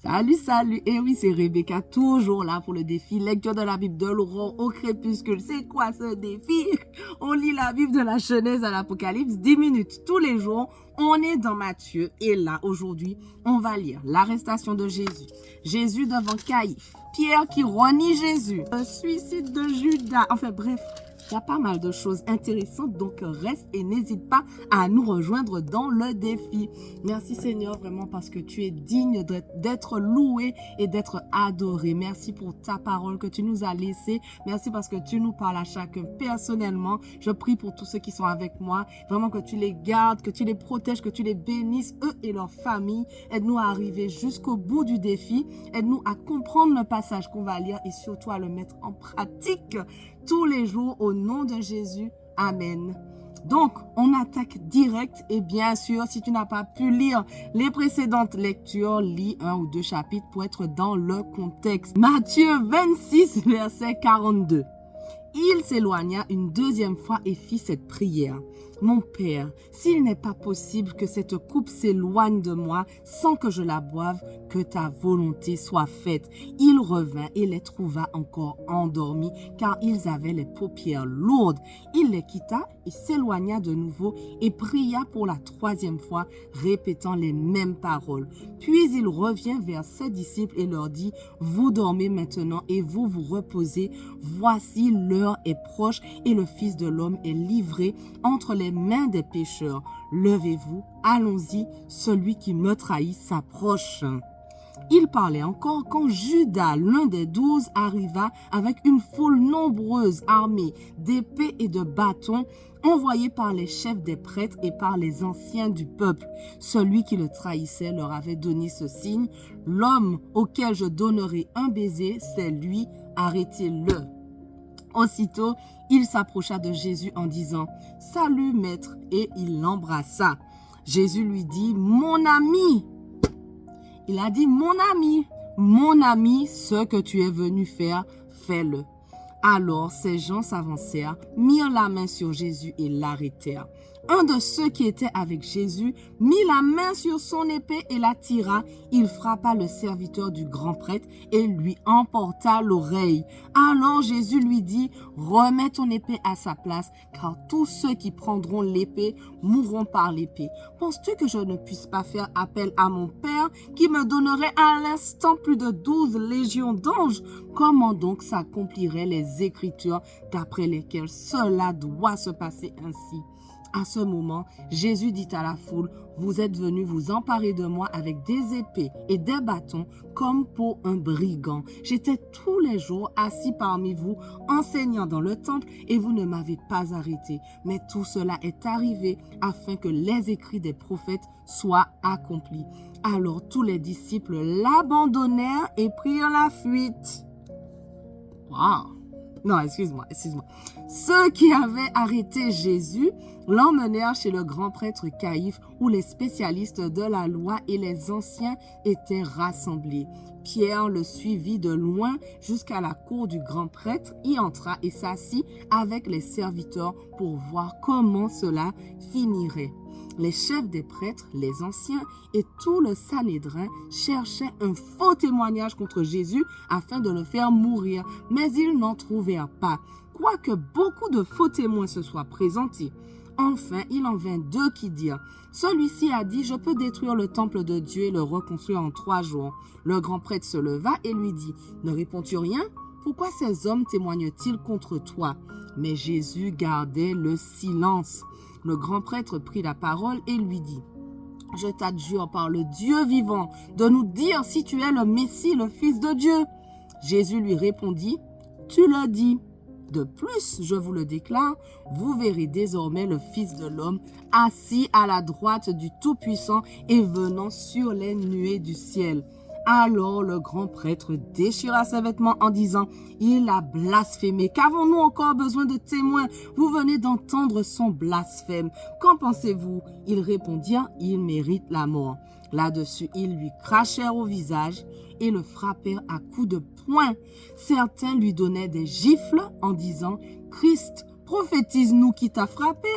Salut, salut. Et oui, c'est Rebecca, toujours là pour le défi. Lecture de la Bible de l'aurore au crépuscule. C'est quoi ce défi? On lit la Bible de la Genèse à l'Apocalypse 10 minutes tous les jours. On est dans Matthieu. Et là, aujourd'hui, on va lire l'arrestation de Jésus. Jésus devant Caïphe. Pierre qui renie Jésus. Le suicide de Judas. Enfin bref. Il y a pas mal de choses intéressantes, donc reste et n'hésite pas à nous rejoindre dans le défi. Merci Seigneur, vraiment parce que tu es digne d'être loué et d'être adoré. Merci pour ta parole que tu nous as laissée. Merci parce que tu nous parles à chacun personnellement. Je prie pour tous ceux qui sont avec moi. Vraiment que tu les gardes, que tu les protèges, que tu les bénisses, eux et leurs familles. Aide-nous à arriver jusqu'au bout du défi. Aide-nous à comprendre le passage qu'on va lire et surtout à le mettre en pratique tous les jours au nom de Jésus. Amen. Donc, on attaque direct et bien sûr, si tu n'as pas pu lire les précédentes lectures, lis 1 ou 2 chapitres pour être dans le contexte. Matthieu 26, verset 42. Il s'éloigna une deuxième fois et fit cette prière. Mon Père, s'il n'est pas possible que cette coupe s'éloigne de moi sans que je la boive, que ta volonté soit faite. Il revint et les trouva encore endormis, car ils avaient les paupières lourdes. Il les quitta et s'éloigna de nouveau et pria pour la troisième fois, répétant les mêmes paroles. Puis il revient vers ses disciples et leur dit, vous dormez maintenant et vous vous reposez. Voici l'heure est proche et le Fils de l'homme est livré entre les mains des pécheurs. Levez-vous, allons-y, celui qui me trahit s'approche. Il parlait encore quand Judas, l'un des 12, arriva avec une foule nombreuse armée d'épées et de bâtons, envoyés par les chefs des prêtres et par les anciens du peuple. Celui qui le trahissait leur avait donné ce signe, l'homme auquel je donnerai un baiser, c'est lui, arrêtez-le. Aussitôt, il s'approcha de Jésus en disant « Salut, maître » et il l'embrassa. Jésus lui dit « Mon ami ». Il a dit « Mon ami, ce que tu es venu faire, fais-le ». Alors ces gens s'avancèrent, mirent la main sur Jésus et l'arrêtèrent. Un de ceux qui étaient avec Jésus mit la main sur son épée et la tira. Il frappa le serviteur du grand prêtre et lui emporta l'oreille. Alors Jésus lui dit, remets ton épée à sa place, car tous ceux qui prendront l'épée mourront par l'épée. Penses-tu que je ne puisse pas faire appel à mon Père qui me donnerait à l'instant plus de 12 légions d'anges? Comment donc s'accompliraient les Écritures d'après lesquelles cela doit se passer ainsi? À ce moment, Jésus dit à la foule, vous êtes venus vous emparer de moi avec des épées et des bâtons comme pour un brigand. J'étais tous les jours assis parmi vous, enseignant dans le temple et vous ne m'avez pas arrêté. Mais tout cela est arrivé afin que les écrits des prophètes soient accomplis. Alors tous les disciples l'abandonnèrent et prirent la fuite. Waouh! Non, excuse-moi. Ceux qui avaient arrêté Jésus l'emmenèrent chez le grand prêtre Caïphe où les spécialistes de la loi et les anciens étaient rassemblés. Pierre le suivit de loin jusqu'à la cour du grand prêtre, y entra et s'assit avec les serviteurs pour voir comment cela finirait. Les chefs des prêtres, les anciens et tout le Sanhédrin cherchaient un faux témoignage contre Jésus afin de le faire mourir, mais ils n'en trouvèrent pas, quoique beaucoup de faux témoins se soient présentés. Enfin, il en vint 2 qui dirent, « Celui-ci a dit, je peux détruire le temple de Dieu et le reconstruire en 3 jours. » Le grand prêtre se leva et lui dit, « Ne réponds-tu rien? Pourquoi ces hommes témoignent-ils contre toi? » Mais Jésus gardait le silence. Le grand prêtre prit la parole et lui dit, « Je t'adjure par le Dieu vivant de nous dire si tu es le Messie, le Fils de Dieu. » Jésus lui répondit, « Tu le dis. De plus, je vous le déclare, vous verrez désormais le Fils de l'homme assis à la droite du Tout-Puissant et venant sur les nuées du ciel. » Alors le grand prêtre déchira ses vêtements en disant, « Il a blasphémé. Qu'avons-nous encore besoin de témoins? Vous venez d'entendre son blasphème. Qu'en pensez-vous? » Ils répondirent, « Il mérite la mort. » Là-dessus, ils lui crachèrent au visage et le frappèrent à coups de poing. Certains lui donnaient des gifles en disant, « Christ, prophétise-nous qui t'a frappé. »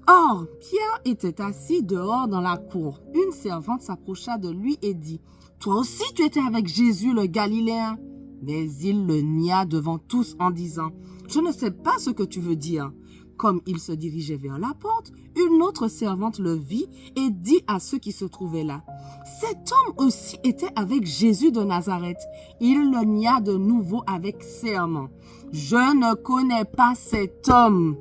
Or, Pierre était assis dehors dans la cour. Une servante s'approcha de lui et dit, « Toi aussi tu étais avec Jésus le Galiléen. » Mais il le nia devant tous en disant, « Je ne sais pas ce que tu veux dire. » Comme il se dirigeait vers la porte, une autre servante le vit et dit à ceux qui se trouvaient là, « Cet homme aussi était avec Jésus de Nazareth. » Il le nia de nouveau avec serment, « Je ne connais pas cet homme. »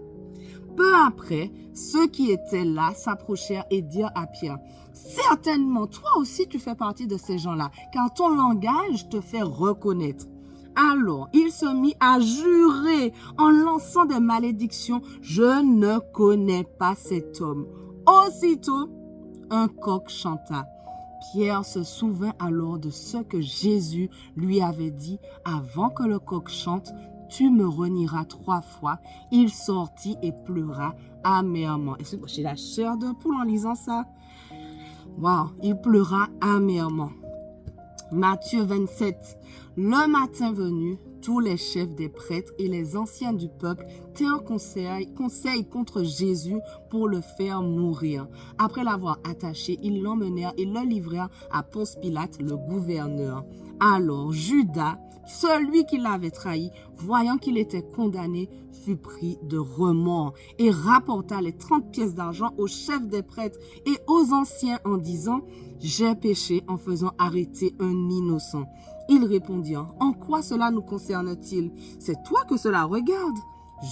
Peu après, ceux qui étaient là s'approchèrent et dirent à Pierre, « Certainement, toi aussi tu fais partie de ces gens-là, car ton langage te fait reconnaître. » Alors, il se mit à jurer en lançant des malédictions, « Je ne connais pas cet homme. » Aussitôt, un coq chanta. Pierre se souvint alors de ce que Jésus lui avait dit avant que le coq chante, « Tu me renieras 3 fois. » Il sortit et pleura amèrement. Est-ce que j'ai la chair de poule en lisant ça? Wow, il pleura amèrement. Matthieu 27. Le matin venu, tous les chefs des prêtres et les anciens du peuple tinrent conseil contre Jésus pour le faire mourir. Après l'avoir attaché, ils l'emmenèrent et le livrèrent à Ponce Pilate, le gouverneur. Alors Judas, celui qui l'avait trahi, voyant qu'il était condamné, fut pris de remords et rapporta les 30 pièces d'argent aux chefs des prêtres et aux anciens en disant, « J'ai péché en faisant arrêter un innocent. » Ils répondirent, « En quoi cela nous concerne-t-il? C'est toi que cela regarde. »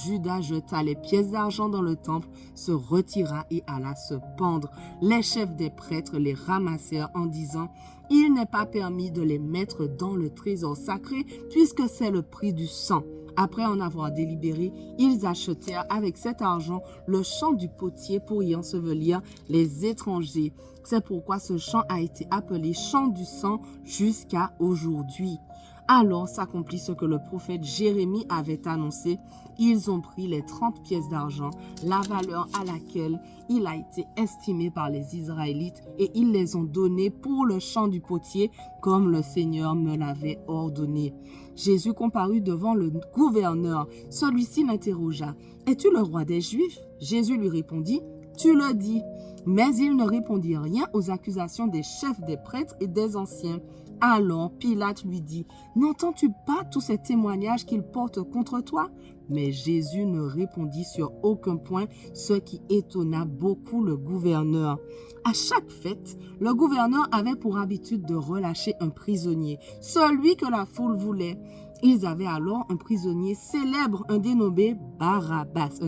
Judas jeta les pièces d'argent dans le temple, se retira et alla se pendre. Les chefs des prêtres les ramassèrent en disant, « Il n'est pas permis de les mettre dans le trésor sacré puisque c'est le prix du sang. » Après en avoir délibéré, ils achetèrent avec cet argent le champ du potier pour y ensevelir les étrangers. C'est pourquoi ce champ a été appelé champ du sang jusqu'à aujourd'hui. Alors s'accomplit ce que le prophète Jérémie avait annoncé. Ils ont pris les 30 pièces d'argent, la valeur à laquelle il a été estimé par les Israélites, et ils les ont données pour le champ du potier, comme le Seigneur me l'avait ordonné. Jésus comparut devant le gouverneur. Celui-ci l'interrogea, « Es-tu le roi des Juifs ?» Jésus lui répondit, « Tu le dis. » Mais il ne répondit rien aux accusations des chefs des prêtres et des anciens. Alors Pilate lui dit, « N'entends-tu pas tous ces témoignages qu'il porte contre toi ?» Mais Jésus ne répondit sur aucun point, ce qui étonna beaucoup le gouverneur. À chaque fête, le gouverneur avait pour habitude de relâcher un prisonnier, celui que la foule voulait. Ils avaient alors un prisonnier célèbre, un dénommé Barabbas.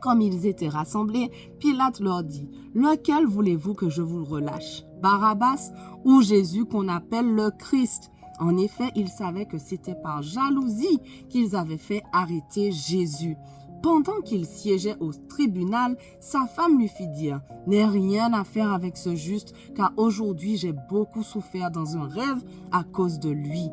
Comme ils étaient rassemblés, Pilate leur dit, « Lequel voulez-vous que je vous relâche, Barabbas ou Jésus qu'on appelle le Christ ?» En effet, ils savaient que c'était par jalousie qu'ils avaient fait arrêter Jésus. Pendant qu'il siégeait au tribunal, sa femme lui fit dire, « N'aie rien à faire avec ce juste, car aujourd'hui j'ai beaucoup souffert dans un rêve à cause de lui. »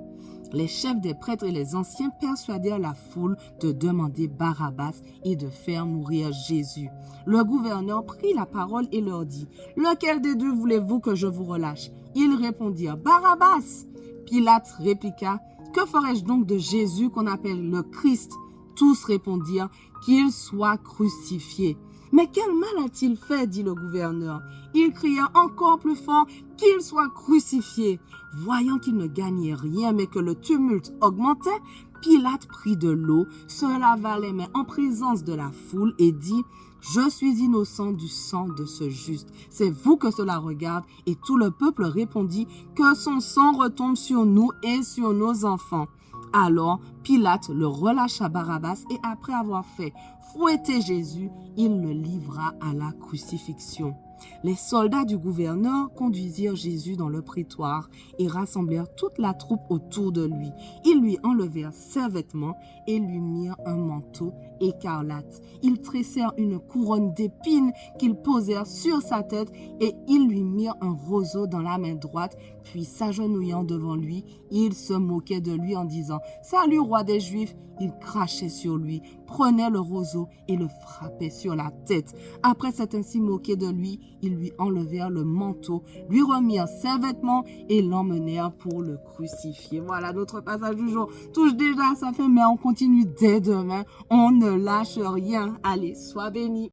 Les chefs des prêtres et les anciens persuadèrent la foule de demander Barabbas et de faire mourir Jésus. Le gouverneur prit la parole et leur dit, « Lequel des deux voulez-vous que je vous relâche ?» Ils répondirent, « Barabbas !» Pilate répliqua, « Que ferai-je donc de Jésus qu'on appelle le Christ ?» Tous répondirent, « Qu'il soit crucifié. » « Mais quel mal a-t-il fait ?» dit le gouverneur. Il cria encore plus fort, « Qu'il soit crucifié. » Voyant qu'il ne gagnait rien, mais que le tumulte augmentait, Pilate prit de l'eau, se lava les mains en présence de la foule et dit, « Je suis innocent du sang de ce juste. C'est vous que cela regarde. » Et tout le peuple répondit, « Que son sang retombe sur nous et sur nos enfants. » Alors Pilate le relâcha Barabbas et après avoir fait fouetter Jésus, il le livra à la crucifixion. Les soldats du gouverneur conduisirent Jésus dans le prétoire et rassemblèrent toute la troupe autour de lui. Ils lui enlevèrent ses vêtements et lui mirent un manteau écarlate. Ils tressèrent une couronne d'épines qu'ils posèrent sur sa tête et ils lui mirent un roseau dans la main droite. Puis s'agenouillant devant lui, ils se moquaient de lui en disant « Salut roi des Juifs, ils crachaient sur lui, prenaient le roseau et le frappaient sur la tête. Après s'être ainsi moqué de lui, ils lui enlevèrent le manteau, lui remirent ses vêtements et l'emmenèrent pour le crucifier. Voilà, notre passage du jour touche déjà à sa fin, mais on continue dès demain. On ne lâche rien. Allez, sois béni.